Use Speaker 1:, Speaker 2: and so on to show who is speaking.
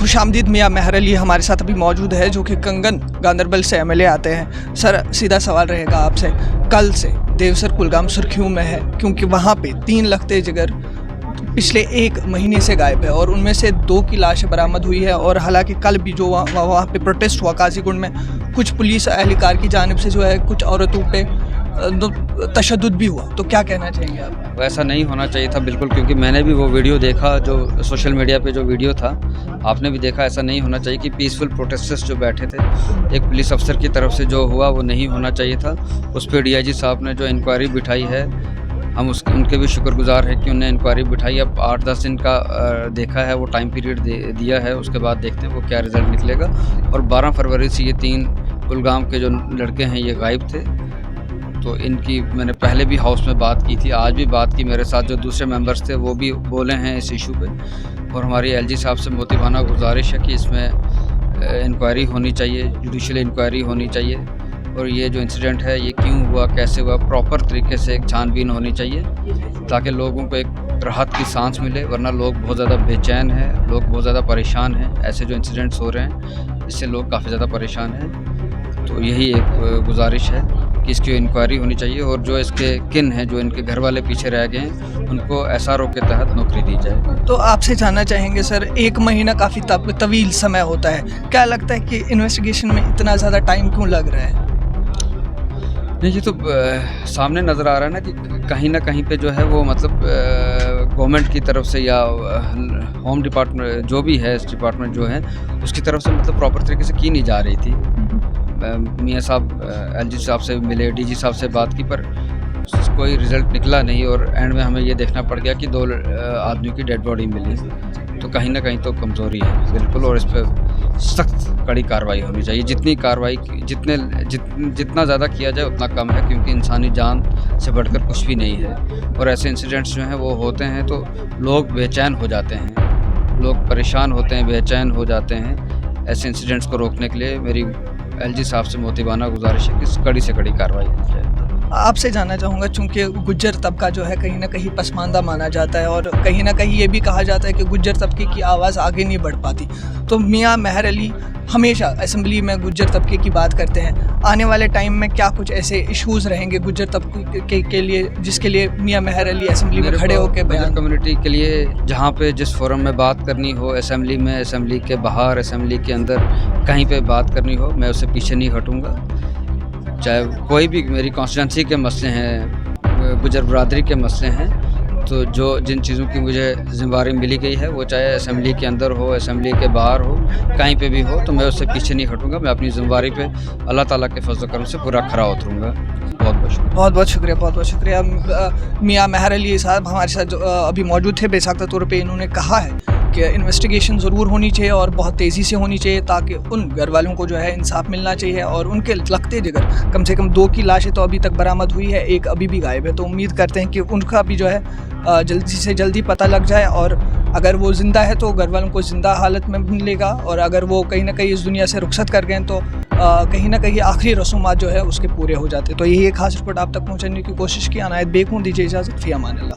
Speaker 1: खुशामदीद मियां मेहर अली हमारे साथ अभी मौजूद है, जो कि कंगन गांदरबल से एमएलए आते हैं। सर, सीधा सवाल रहेगा आपसे, कल से देवसर कुलगाम सुर्खियों में है क्योंकि वहाँ पे 3 लखते जिगर पिछले 1 महीने से गायब है और उनमें से 2 की लाशें बरामद हुई है। और हालांकि कल भी जो वहाँ पे प्रोटेस्ट हुआ काजीगुंड में, कुछ पुलिस एहलकार की जानिब से जो है कुछ औरतों पे तशद्दुद भी हुआ, तो क्या कहना चाहेंगे आप?
Speaker 2: वैसा नहीं होना चाहिए था बिल्कुल, क्योंकि मैंने भी वो वीडियो देखा, जो सोशल मीडिया पे जो वीडियो था आपने भी देखा। ऐसा नहीं होना चाहिए कि पीसफुल प्रोटेस्टर्स जो बैठे थे, एक पुलिस अफसर की तरफ से जो हुआ वो नहीं होना चाहिए था। उस पर डीआईजी साहब ने जो इंक्वायरी बिठाई है, हम उनके भी शुक्रगुजार हैं कि उन्हें इंक्वायरी बिठाई। अब 8-10 दिन का देखा है, वो टाइम पीरियड दिया है, उसके बाद देखते हैं वो क्या रिज़ल्ट निकलेगा। और 12 फरवरी से ये 3 कुलगाम के जो लड़के हैं ये गायब थे। तो इनकी मैंने पहले भी हाउस में बात की थी, आज भी बात की। मेरे साथ जो दूसरे मेंबर्स थे वो भी बोले हैं इस इशू पे। और हमारी एलजी साहब से मोतिबाना गुजारिश है कि इसमें इंक्वायरी होनी चाहिए, जुडिशल इंक्वायरी होनी चाहिए। और ये जो इंसिडेंट है ये क्यों हुआ, कैसे हुआ, प्रॉपर तरीके से एक छानबीन होनी चाहिए, ताकि लोगों को एक राहत की सांस मिले। वरना लोग बहुत ज़्यादा बेचैन हैं, लोग बहुत ज़्यादा परेशान हैं। ऐसे जो इंसिडेंट्स हो रहे हैं इससे लोग काफ़ी ज़्यादा परेशान हैं। तो यही एक गुजारिश है कि इसकी इंक्वायरी होनी चाहिए। और जो इसके किन हैं, जो इनके घर वाले पीछे रह गए हैं, उनको एसआरओ के तहत नौकरी दी जाए।
Speaker 1: तो आपसे जानना चाहेंगे सर, 1 महीना काफ़ी तवील समय होता है, क्या लगता है कि इन्वेस्टिगेशन में इतना ज़्यादा टाइम क्यों लग रहा है?
Speaker 2: नहीं, ये तो सामने नज़र आ रहा है ना कि कहीं ना कहीं पे जो है वो मतलब गवर्नमेंट की तरफ से या होम डिपार्टमेंट जो भी है, इस डिपार्टमेंट जो है उसकी तरफ से मतलब प्रॉपर तरीके से की नहीं जा रही थी। मियाँ साहब एलजी साहब से मिले, डीजी साहब से बात की, पर कोई रिज़ल्ट निकला नहीं। और एंड में हमें ये देखना पड़ गया कि 2 आदमियों की डेड बॉडी मिली। तो कहीं ना कहीं तो कमज़ोरी है बिल्कुल, और इस पर सख्त कड़ी कार्रवाई होनी चाहिए। जितनी कार्रवाई जितना ज़्यादा किया जाए उतना कम है, क्योंकि इंसानी जान से बढ़कर कुछ भी नहीं है। और ऐसे इंसिडेंट्स जो हैं वो होते हैं तो लोग बेचैन हो जाते हैं, लोग परेशान होते हैं, बेचैन हो जाते हैं। ऐसे इंसिडेंट्स को रोकने के लिए मेरी एलजी साहब से मोतिबाना गुजारिश है कि कड़ी से कड़ी कार्रवाई की जाए।
Speaker 1: आपसे जानना चाहूँगा, चूँकि गुज्जर तबका जो है कहीं ना कहीं पसमानदा माना जाता है और कहीं ना कहीं ये भी कहा जाता है कि गुज्जर तबके की आवाज़ आगे नहीं बढ़ पाती, तो मियाँ मेहर अली हमेशा असेंबली में गुज्जर तबके की बात करते हैं। आने वाले टाइम में क्या कुछ ऐसे इश्यूज़ रहेंगे गुज्जर तबके के लिए जिसके लिए मियाँ मेहर अली असेंबली में खड़े होकर
Speaker 2: गुज्जर कम्युनिटी के लिए जहाँ पे जिस फोरम में बात करनी हो, असेंबली में, असेंबली के बाहर, असेंबली के अंदर, कहीं पे बात करनी हो, मैं उससे पीछे नहीं हटूँगा। चाहे कोई भी मेरी कॉन्स्टिट्यूंसी के मसले हैं, गुज्जर बरादरी के मसले हैं, तो जिन चीज़ों की मुझे जिम्मेदारी मिली गई है, वो चाहे असेंबली के अंदर हो, असेंबली के बाहर हो, कहीं पे भी हो, तो मैं उससे पीछे नहीं हटूँगा। मैं अपनी जिम्मेदारी पे अल्लाह ताला के फजल करम से पूरा खरा उतरूँगा। बहुत बहुत शुक्रिया।
Speaker 1: बहुत बहुत शुक्रिया। मियाँ मेहर अली साहब हमारे साथ अभी मौजूद थे। बेसाख्ता तौर पे इन्होंने कहा है कि इन्वेस्टिगेशन ज़रूर होनी चाहिए और बहुत तेज़ी से होनी चाहिए, ताकि उन घर वालों को जो है इंसाफ मिलना चाहिए। और उनके लगते जिगर कम से कम 2 की लाशें तो अभी तक बरामद हुई है, 1 अभी भी गायब है। तो उम्मीद करते हैं कि उनका भी जो है जल्दी से जल्दी पता लग जाए, और अगर वो ज़िंदा है तो घर वालों को ज़िंदा हालत में मिलेगा, और अगर वो कहीं ना कहीं इस दुनिया से रुखसत कर गए तो कहीं ना कहीं आखिरी रसूमात जो है उसके पूरे हो जाते। तो यही एक खास रिपोर्ट आप तक पहुँचाने की कोशिश की। अनायत बेग हूँ, दीजिए इजाज़त, फ़ी अमान अल्लाह।